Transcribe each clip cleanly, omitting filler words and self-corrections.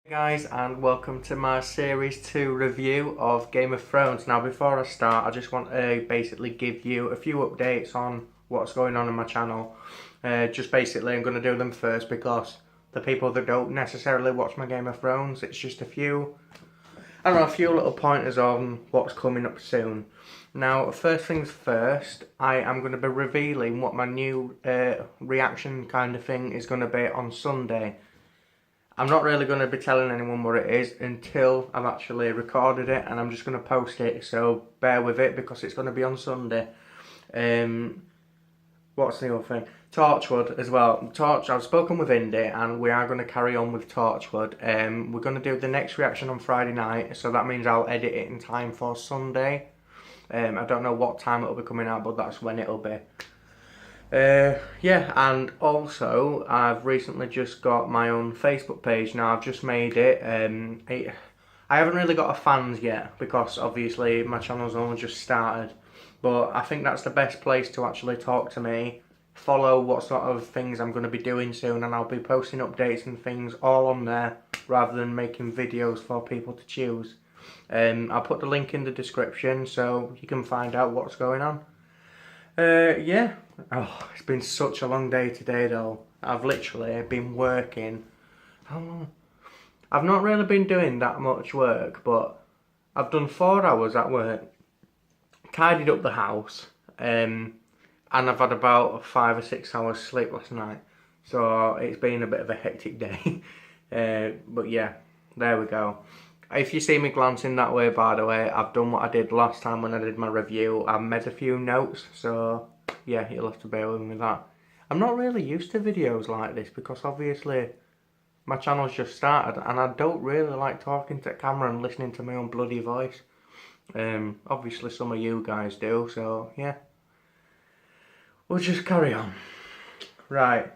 Hey guys, and welcome to my Series 2 review of Game of Thrones. Now before I start, I just want to basically give you a few updates on what's going on my channel. Just basically I'm going to do them first because the people that don't necessarily watch my Game of Thrones, it's just a few little pointers on what's coming up soon. Now, first things first, I am going to be revealing what my new reaction kind of thing is going to be on Sunday. I'm not really going to be telling anyone what it is until I've actually recorded it, and I'm just going to post it, so bear with it because it's going to be on Sunday. What's the other thing? Torchwood as well. I've spoken with Indy and we are going to carry on with Torchwood. We're going to do the next reaction on Friday night, so that means I'll edit it in time for Sunday. I don't know what time it'll be coming out, but that's when it'll be. Yeah, and also I've recently just got my own Facebook page. Now I've just made it. I haven't really got a fans yet because obviously my channel's only just started, but I think that's the best place to actually talk to me, follow what sort of things I'm going to be doing soon, and I'll be posting updates and things all on there rather than making videos for people to choose. I'll put the link in the description so you can find out what's going on. Yeah. Oh, it's been such a long day today though. I've literally been working. How long? I've not really been doing that much work, but I've done 4 hours at work, tidied up the house, and I've had about 5 or 6 hours sleep last night. So it's been a bit of a hectic day. But yeah, there we go. If you see me glancing that way, by the way, I've done what I did last time when I did my review. I made a few notes, so yeah, you'll have to bear with me with that. I'm not really used to videos like this because obviously my channel's just started and I don't really like talking to the camera and listening to my own bloody voice. Obviously some of you guys do, so yeah. We'll just carry on. Right,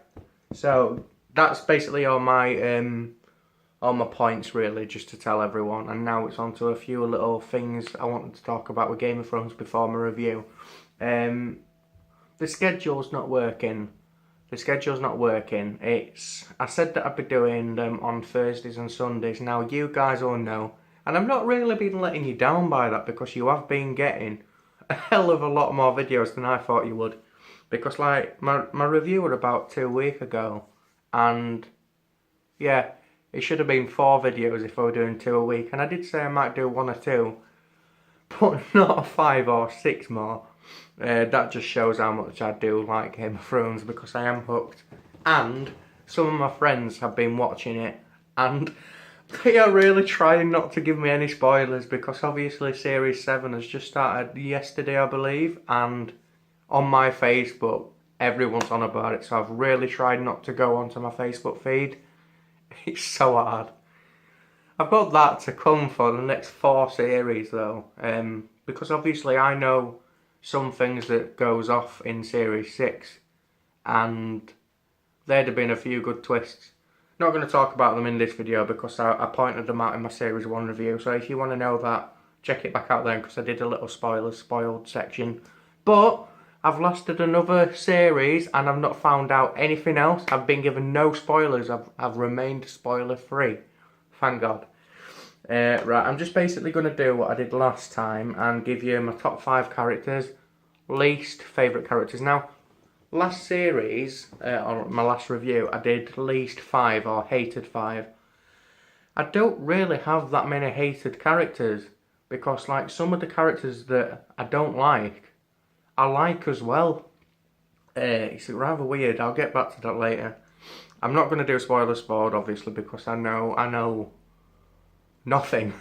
so that's basically all my points really, just to tell everyone, and now it's on to a few little things I wanted to talk about with Game of Thrones before my review. The schedule's not working. I said that I'd be doing them on Thursdays and Sundays. Now you guys all know, and I've not really been letting you down by that because you have been getting a hell of a lot more videos than I thought you would. Because like my review was about 2 weeks ago, and yeah, it should have been 4 videos if I were doing 2 a week, and I did say I might do 1 or 2, but not 5 or 6 more. That just shows how much I do like Game of Thrones because I am hooked. And some of my friends have been watching it and they are really trying not to give me any spoilers because obviously Series 7 has just started yesterday, I believe, and on my Facebook everyone's on about it, so I've really tried not to go onto my Facebook feed. It's so hard. I've got that to come for the next 4 series though, because obviously I know some things that goes off in Series 6, and there'd have been a few good twists. Not going to talk about them in this video because I pointed them out in my Series 1 review, so if you want to know that, check it back out then because I did a little spoiled section. But I've lasted another series and I've not found out anything else. I've been given no spoilers. I've remained spoiler free. Thank God. Right, I'm just basically going to do what I did last time and give you my top 5 characters, least favourite characters. Now, last series, or my last review, I did least 5 or hated 5. I don't really have that many hated characters because like some of the characters that I don't like, I like as well. It's rather weird. I'll get back to that later. I'm not going to do spoiler spoiled obviously because I know nothing.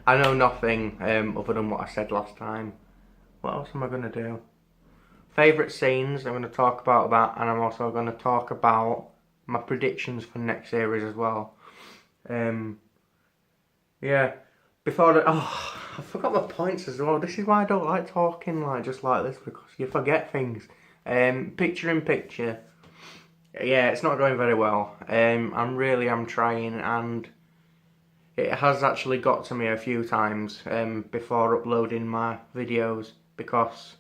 I know nothing other than what I said last time. What else am I going to do? Favourite scenes, I'm going to talk about that, and I'm also going to talk about my predictions for next series as well. Yeah, I forgot my points as well. This is why I don't like talking like just like this, because you forget things. Picture in picture. Yeah, it's not going very well. I'm trying, and it has actually got to me a few times before uploading my videos because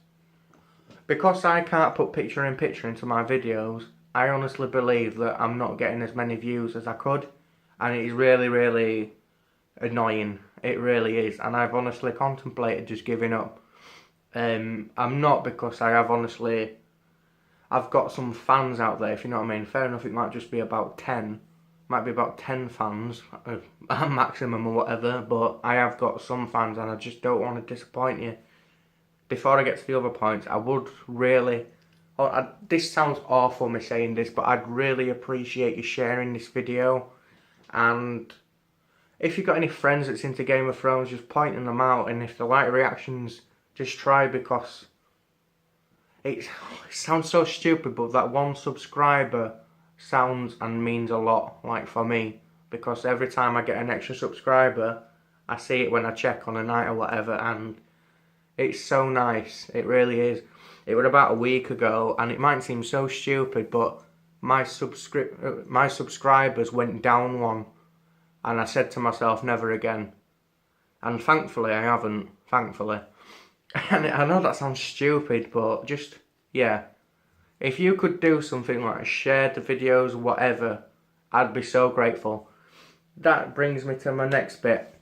I can't put picture in picture into my videos. I honestly believe that I'm not getting as many views as I could. and it is really, really annoying. It really is, and I've honestly contemplated just giving up. I'm not, because I've got some fans out there, if you know what I mean. Fair enough, it might just be about 10. Might be about 10 fans, maximum or whatever, but I have got some fans and I just don't want to disappoint you. Before I get to the other points, I would really... this sounds awful, me saying this, but I'd really appreciate you sharing this video. And if you've got any friends that's into Game of Thrones, just pointing them out. And if they like reactions, just try, because... It sounds so stupid, but that one subscriber sounds and means a lot, like for me, because every time I get an extra subscriber, I see it when I check on a night or whatever, and it's so nice. It really is. It was about a week ago, and it might seem so stupid, but my subscribers went down one, and I said to myself, never again. And thankfully I haven't, thankfully. And I know that sounds stupid, but just, yeah. If you could do something like share the videos, whatever, I'd be so grateful. That brings me to my next bit.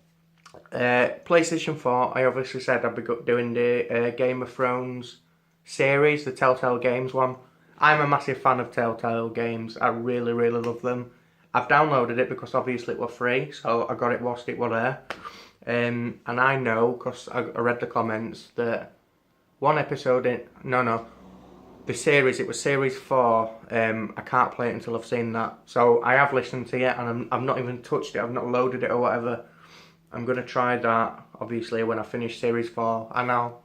PlayStation 4, I obviously said I'd be doing the Game of Thrones series, the Telltale Games one. I'm a massive fan of Telltale Games. I really, really love them. I've downloaded it because obviously it was free, so I got it whilst it was there. And I know, because I read the comments, that one episode in... No. The series, it was series 4. I can't play it until I've seen that. So I have listened to it, and I've not even touched it. I've not loaded it or whatever. I'm going to try that, obviously, when I finish series 4. And I'll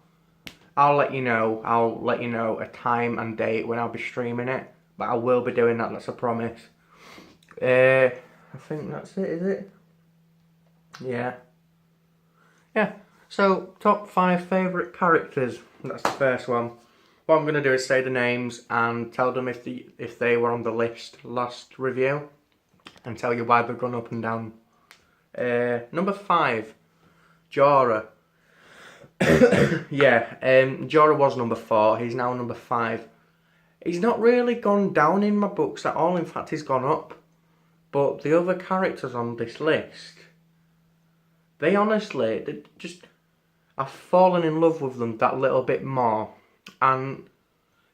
let you know. I'll let you know a time and date when I'll be streaming it. But I will be doing that, that's a promise. I think that's it, is it? Yeah. Yeah, so top 5 favourite characters. That's the first one. What I'm going to do is say the names and tell them if they were on the list last review, and tell you why they've gone up and down. Number 5, Jorah. Yeah, Jorah was number 4. He's now number 5. He's not really gone down in my books at all. In fact, he's gone up. But the other characters on this list, they honestly, I've fallen in love with them that little bit more. And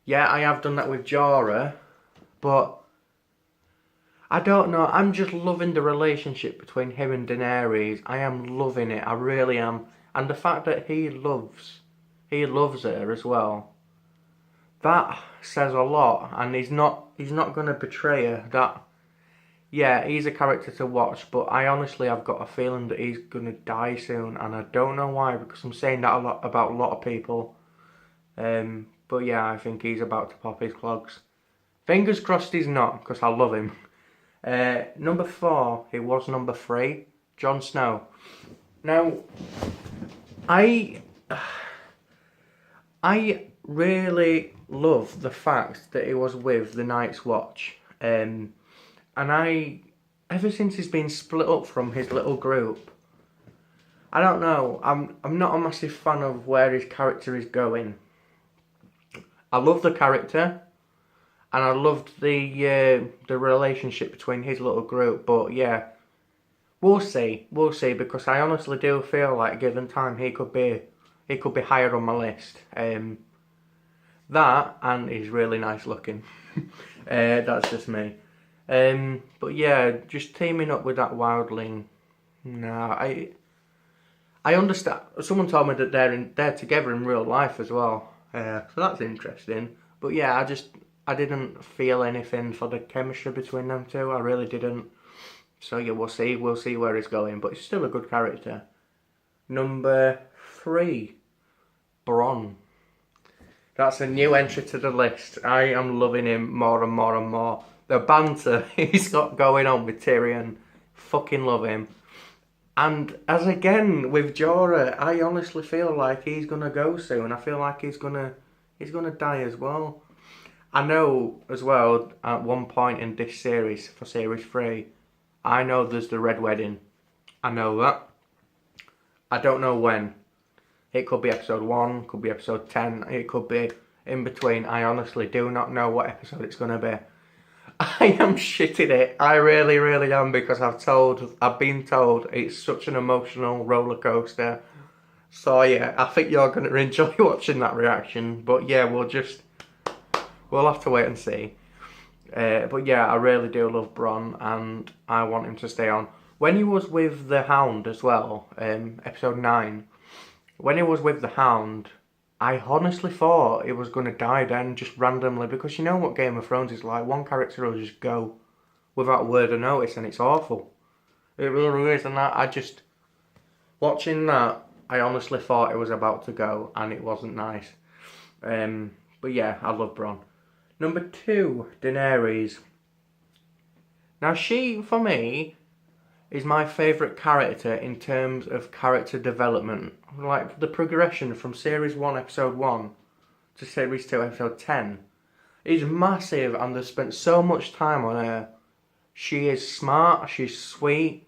yeah, I have done that with Jorah, but I don't know, I'm just loving the relationship between him and Daenerys. I am loving it, I really am. And the fact that he loves her as well, that says a lot. And he's not going to betray her. That, yeah, he's a character to watch, but I honestly have got a feeling that he's going to die soon, and I don't know why, because I'm saying that a lot about a lot of people. But yeah, I think he's about to pop his clogs. Fingers crossed he's not, because I love him. Number 4, it was number 3, Jon Snow. Now, I really love the fact that he was with the Night's Watch. And ever since he's been split up from his little group, I don't know, I'm not a massive fan of where his character is going. I love the character, and I loved the relationship between his little group, but yeah, we'll see, because I honestly do feel like, given time, he could be higher on my list. That, and he's really nice looking. That's just me. But yeah, just teaming up with that wildling. Nah, I understand. Someone told me that they're together in real life as well. So that's interesting. But yeah, I didn't feel anything for the chemistry between them two. I really didn't. So yeah, we'll see where it's going. But he's still a good character. Number 3, Bronn. That's a new entry to the list. I am loving him more and more and more. The banter he's got going on with Tyrion, fucking love him. And as again with Jorah, I honestly feel like he's gonna go soon. I feel like he's gonna die as well. I know as well, at one point in this series, for series 3, I know there's the Red Wedding. I know that. I don't know when. It could be episode 1, could be episode 10, it could be in between. I honestly do not know what episode it's gonna be. I am shitting it. I really, really am, because I've been told it's such an emotional roller coaster. So yeah, I think you're gonna enjoy watching that reaction. But yeah, we'll have to wait and see. But yeah, I really do love Bronn, and I want him to stay on. When he was with the Hound as well, episode 9, when he was with the Hound, I honestly thought it was going to die then, just randomly, because you know what Game of Thrones is like. One character will just go without word of notice, and it's awful. It really is, and I just, watching that, I honestly thought it was about to go, and it wasn't nice. But yeah, I love Bronn. Number 2, Daenerys. Now she, for me, is my favourite character in terms of character development. Like, the progression from Series 1, Episode 1 to Series 2, Episode 10 is massive, and they've spent so much time on her. She is smart, she's sweet,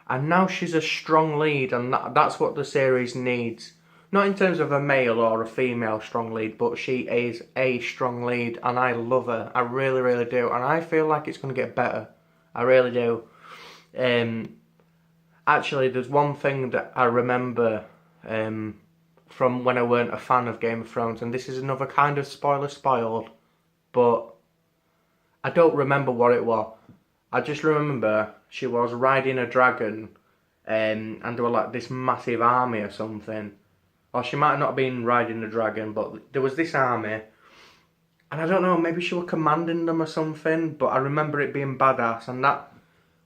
and now she's a strong lead, and that's what the series needs. Not in terms of a male or a female strong lead, but she is a strong lead, and I love her. I really, really do, and I feel like it's going to get better. I really do. Actually, there's one thing that I remember from when I weren't a fan of Game of Thrones, and this is another kind of spoiled, but I don't remember what it was. I just remember she was riding a dragon, and there were like this massive army or something. Or she might not have been riding a dragon, but there was this army, and I don't know, maybe she was commanding them or something, but I remember it being badass, and that,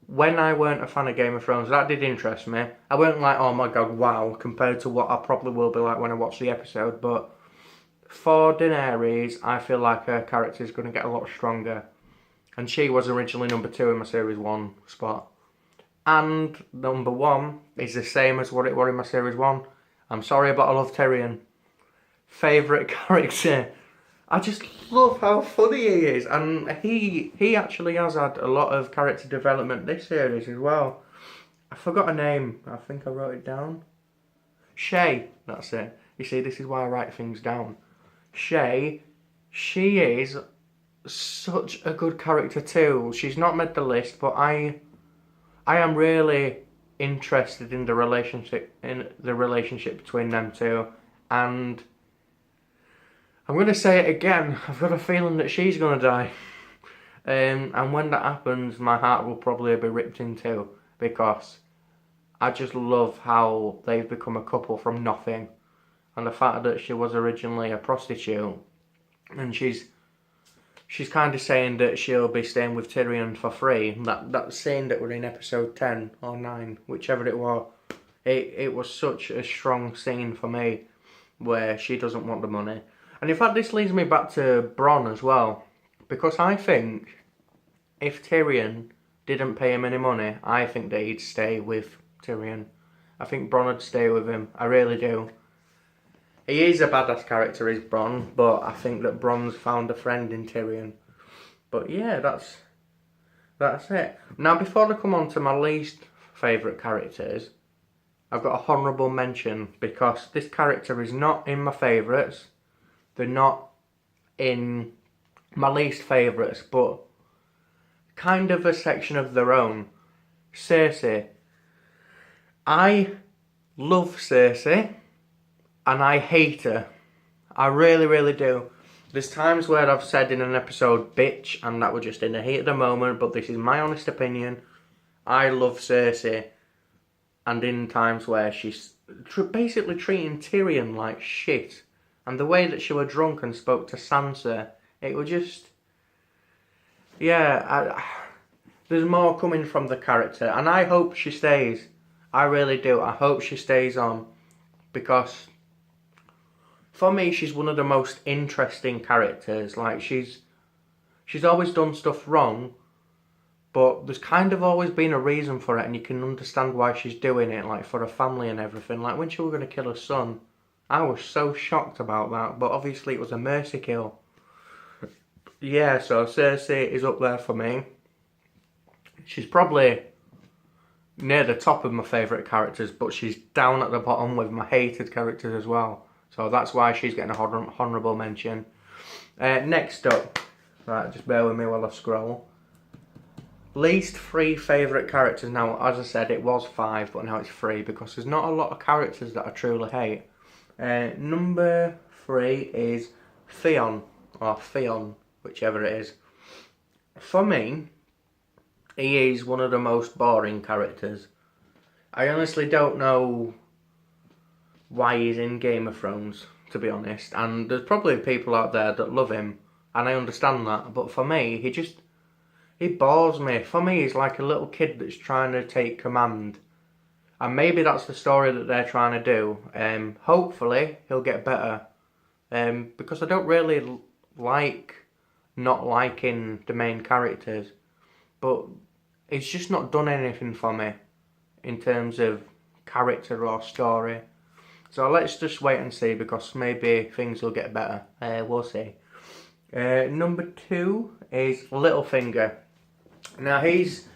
when I weren't a fan of Game of Thrones, that did interest me. I weren't like, oh my god, wow, compared to what I probably will be like when I watch the episode, but for Daenerys, I feel like her character is going to get a lot stronger. And she was originally number 2 in my Series 1 spot. And number 1 is the same as what it was in my Series 1. I'm sorry, but I love Tyrion. Favourite character. I just love how funny he is, and he actually has had a lot of character development this series as well. I forgot her name. I think I wrote it down. Shay, that's it. You see, this is why I write things down. Shay, she is such a good character too. She's not made the list, but I am really interested in the relationship between them two, and I'm going to say it again, I've got a feeling that she's going to die. And when that happens, my heart will probably be ripped in two, because I just love how they've become a couple from nothing. And the fact that she was originally a prostitute, and she's kind of saying that she'll be staying with Tyrion for free. That scene that were in episode 10 or 9, whichever it was, it was such a strong scene for me, where she doesn't want the money. And in fact, this leads me back to Bronn as well, because I think if Tyrion didn't pay him any money, I think that he'd stay with Tyrion. I think Bronn would stay with him. I really do. He is a badass character, is Bronn, but I think that Bronn's found a friend in Tyrion. But yeah, that's it. Now, before I come on to my least favourite characters, I've got a honourable mention, because this character is not in my favourites. They're not in my least favourites, but kind of a section of their own. Cersei. I love Cersei, and I hate her. I really, really do. There's times where I've said in an episode, bitch, and that was just in the heat of the moment, but this is my honest opinion. I love Cersei, and in times where she's basically treating Tyrion like shit. And the way that she was drunk and spoke to Sansa, it was just... Yeah, there's more coming from the character. And I hope she stays. I really do. I hope she stays on. Because, for me, she's one of the most interesting characters. Like, she's always done stuff wrong, but there's kind of always been a reason for it, and you can understand why she's doing it, like, for her family and everything. Like, when she was going to kill her son, I was so shocked about that, but obviously it was a mercy kill. Yeah, so Cersei is up there for me. She's probably near the top of my favourite characters, but she's down at the bottom with my hated characters as well. So that's why she's getting a honourable mention. Next up, Right, just bear with me while I scroll. Least 3 favourite characters. Now, as I said, it was 5, but now it's 3 because there's not a lot of characters that I truly hate. Number 3 is Theon, or Theon, whichever it is. For me, he is one of the most boring characters. I honestly don't know why he's in Game of Thrones, to be honest. And there's probably people out there that love him, and I understand that. But for me, he bores me. For me, he's like a little kid that's trying to take command. And maybe that's the story that they're trying to do. Hopefully, he'll get better. Because I don't really like not liking the main characters. But it's just not done anything for me in terms of character or story. So let's just wait and see, because maybe things will get better. We'll see. Number 2 is Littlefinger. Now he's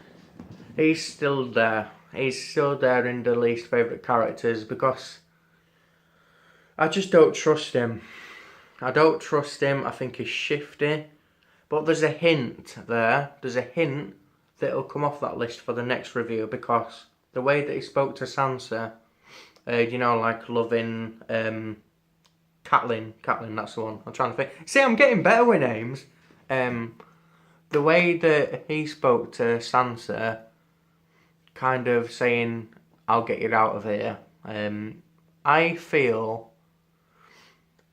still there. He's still there in the least favourite characters because I just don't trust him. I don't trust him. I think he's shifty. But there's a hint there. There's a hint that it'll come off that list for the next review, because the way that he spoke to Sansa, you know, like loving Catelyn, that's the one. I'm trying to think. See, I'm getting better with names. The way that he spoke to Sansa, kind of saying, I'll get you out of here. I feel,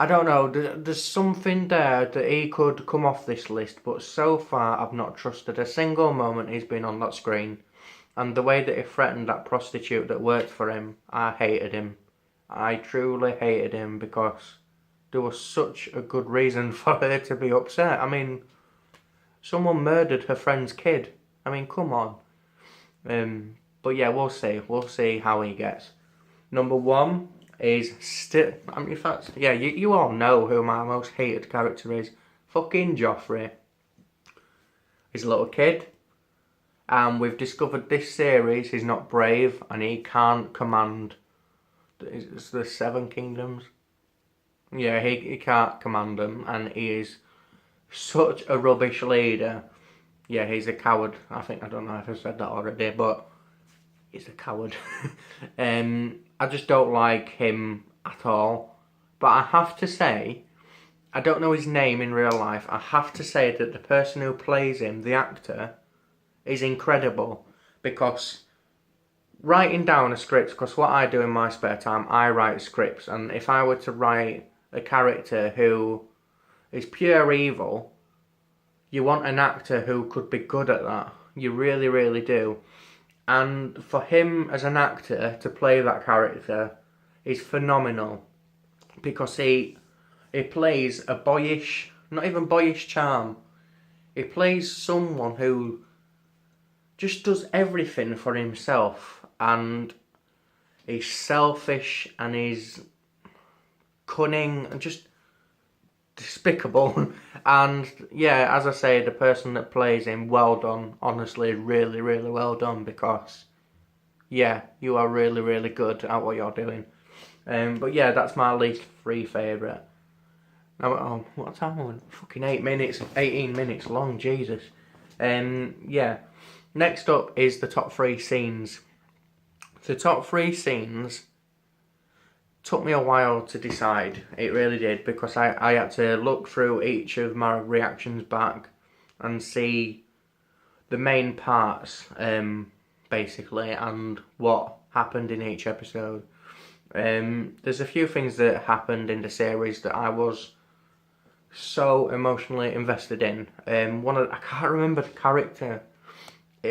I don't know, there's something there that he could come off this list, but so far I've not trusted a single moment he's been on that screen. And the way that he threatened that prostitute that worked for him, I hated him. I truly hated him, because there was such a good reason for her to be upset. I mean, someone murdered her friend's kid. I mean, come on. But yeah, we'll see. We'll see how he gets. Number 1 is still... I mean, in fact, yeah, you all know who my most hated character is. Fucking Joffrey. He's a little kid. And we've discovered this series he's not brave and he can't command... It's the 7 kingdoms. Yeah, he can't command them, and he is such a rubbish leader. Yeah, he's a coward. I don't know if I said that already, but he's a coward. I just don't like him at all. But I have to say, I don't know his name in real life. I have to say that the person who plays him, the actor, is incredible. Because writing down a script, because what I do in my spare time, I write scripts. And if I were to write a character who is pure evil, you want an actor who could be good at that. You really, really do. And for him as an actor to play that character is phenomenal. Because he plays a boyish, not even boyish charm. He plays someone who just does everything for himself. And he's selfish and he's cunning and just despicable. And yeah, as I say, the person that plays him, well done. Honestly, really, really well done, because yeah, you are really, really good at what you're doing. But yeah, that's my least 3 favourite. Now, what time are we? Fucking 8 minutes, 18 minutes long, Jesus. Yeah, next up is the top 3 scenes. The top 3 scenes took me a while to decide. It really did, because I had to look through each of my reactions back and see the main parts, basically, and what happened in each episode. There's a few things that happened in the series that I was so emotionally invested in. I can't remember the character.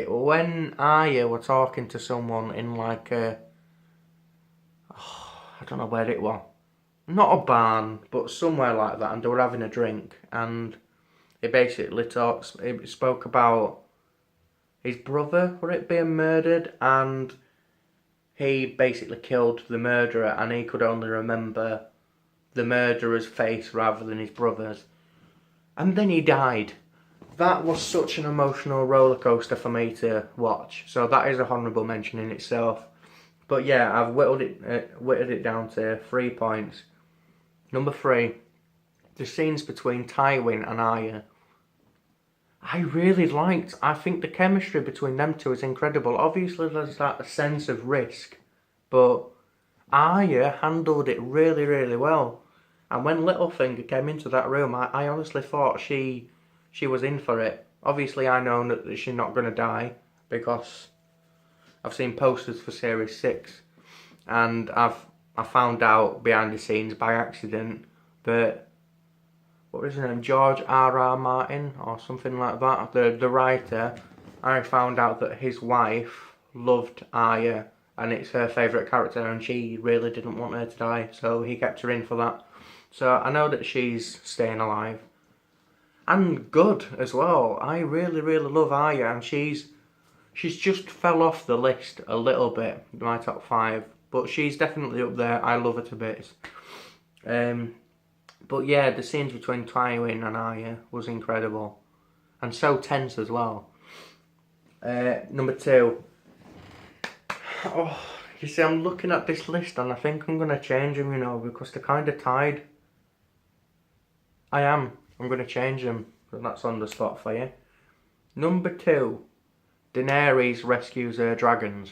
When Arya were talking to someone in like a... I don't know where it was. Not a barn, but somewhere like that, and they were having a drink, and it basically it spoke about his brother, were it being murdered, and he basically killed the murderer, and he could only remember the murderer's face rather than his brother's. And then he died. That was such an emotional roller coaster for me to watch, so that is a honourable mention in itself. But yeah, I've whittled it down to 3 points. Number 3, the scenes between Tywin and Arya. I think the chemistry between them two is incredible. Obviously there's that sense of risk, but Arya handled it really, really well. And when Littlefinger came into that room, I honestly thought she was in for it. Obviously I know that she's not going to die, because I've seen posters for Series 6, and I found out behind the scenes by accident that, what was his name, George R.R. Martin or something like that, the writer, I found out that his wife loved Arya and it's her favourite character, and she really didn't want her to die, so he kept her in for that. So I know that she's staying alive. And good as well. I really, really love Arya, and she's just fell off the list a little bit, my top 5. But she's definitely up there. I love her to bits. But yeah, the scenes between Tywin and Arya was incredible. And so tense as well. Number 2. Oh, you see, I'm looking at this list and I think I'm going to change them, you know, because they're kind of tied. I'm going to change them. So that's on the spot for you. Number 2. Daenerys rescues her dragons.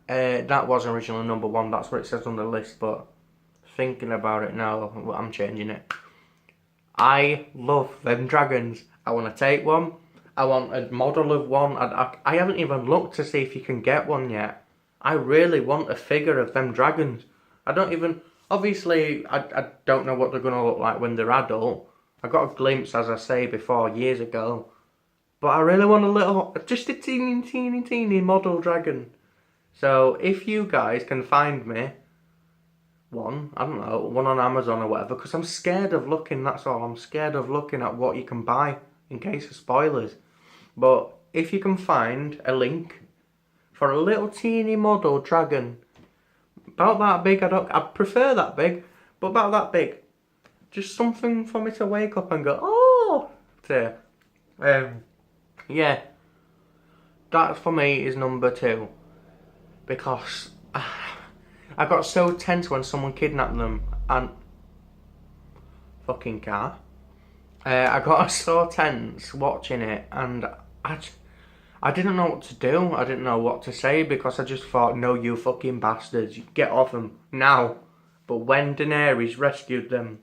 That was originally number 1. That's what it says on the list, but thinking about it now, I'm changing it. I love them dragons. I want to take one. I want a model of one. I haven't even looked to see if you can get one yet. I really want a figure of them dragons. I don't even... Obviously, I don't know what they're going to look like when they're adult. I got a glimpse, as I say before, years ago. But I really want a little... Just a teeny model dragon. So, if you guys can find me one, I don't know, one on Amazon or whatever, because I'm scared of looking, that's all. I'm scared of looking at what you can buy, in case of spoilers. But if you can find a link for a little teeny model dragon, about that big, I'd prefer that big, but about that big, just something for me to wake up and go, oh, to. Yeah, that for me is number 2, because I got so tense when someone kidnapped them, and fucking car. I got so tense watching it, and I didn't know what to do. I didn't know what to say, because I just thought, no, you fucking bastards, get off them now. But when Daenerys rescued them,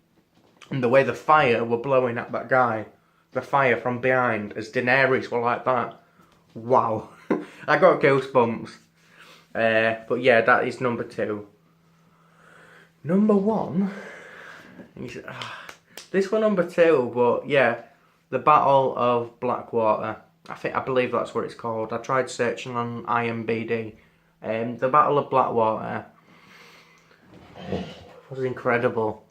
and the way the fire were blowing at that guy, the fire from behind, as Daenerys were like that, wow. I got goosebumps. But yeah, that is number 2. Number 1, this was number 2, but yeah, the Battle of Blackwater. I believe that's what it's called. I tried searching on IMDb. The Battle of Blackwater was incredible.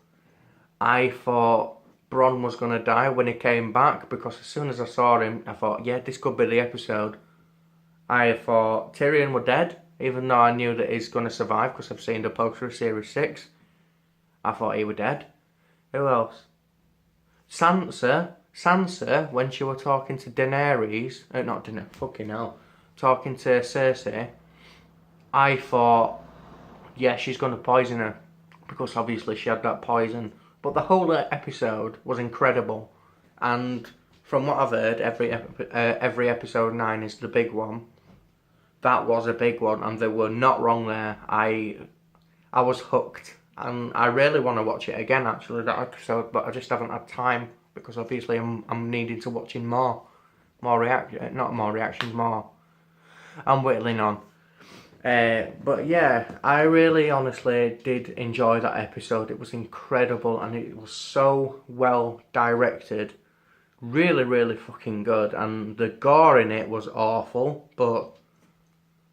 I thought Bronn was going to die when he came back, because as soon as I saw him, I thought, yeah, this could be the episode. I thought Tyrion were dead, even though I knew that he's going to survive, because I've seen the poster of Series 6. I thought he were dead. Who else? Sansa, when she were talking to Daenerys, talking to Cersei, I thought, yeah, she's going to poison her, because obviously she had that poison. But the whole episode was incredible, and from what I've heard, every episode 9 is the big one. That was a big one, and they were not wrong there. I was hooked, and I really want to watch it again, actually, that episode, but I just haven't had time, because obviously I'm needing to watching more reactions, more. I'm whittling on. But yeah, I really honestly did enjoy that episode. It was incredible, and it was so well directed. Really, really fucking good, and the gore in it was awful, but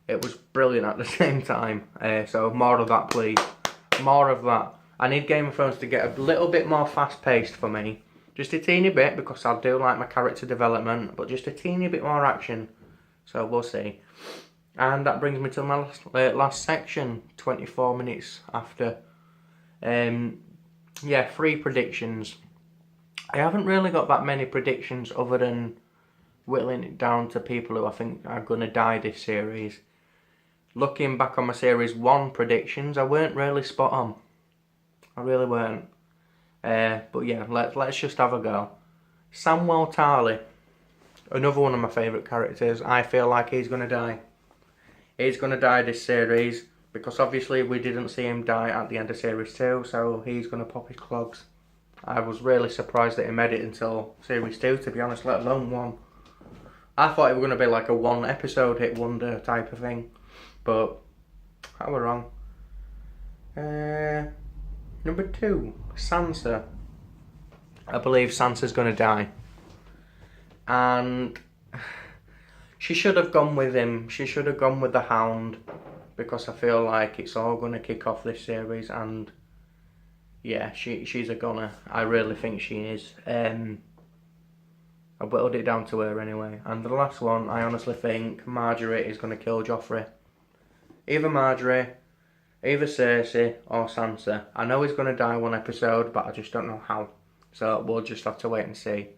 it was brilliant at the same time. So more of that, please. More of that. I need Game of Thrones to get a little bit more fast-paced for me. Just a teeny bit, because I do like my character development, but just a teeny bit more action. So we'll see. And that brings me to my last section, 24 minutes after. Yeah, 3 predictions. I haven't really got that many predictions other than whittling it down to people who I think are going to die this series. Looking back on my Series 1 predictions, I weren't really spot on. I really weren't. But yeah, let's just have a go. Samwell Tarly. Another one of my favourite characters. I feel like he's going to die. He's going to die this series, because obviously we didn't see him die at the end of series 2, so he's going to pop his clogs. I was really surprised that he made it until series 2, to be honest, let alone 1. I thought it was going to be like a 1 episode hit wonder type of thing, but I was wrong. Number 2, Sansa. I believe Sansa's going to die. And she should have gone with him. She should have gone with the Hound, because I feel like it's all going to kick off this series, and yeah, she's a goner. I really think she is. I whittled it down to her anyway. And the last one, I honestly think Marjorie is going to kill Joffrey. Either Marjorie, either Cersei, or Sansa. I know he's going to die 1 episode, but I just don't know how. So we'll just have to wait and see.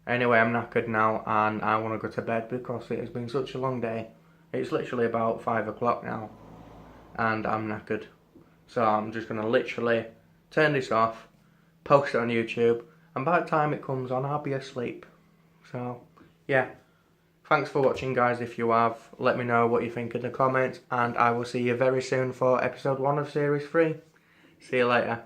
Anyway, I'm knackered now and I want to go to bed because it has been such a long day. It's literally about 5 o'clock now and I'm knackered. So I'm just going to literally turn this off, post it on YouTube, and by the time it comes on I'll be asleep. So yeah, thanks for watching guys. If you have, let me know what you think in the comments, and I will see you very soon for episode 1 of series 3. See you later.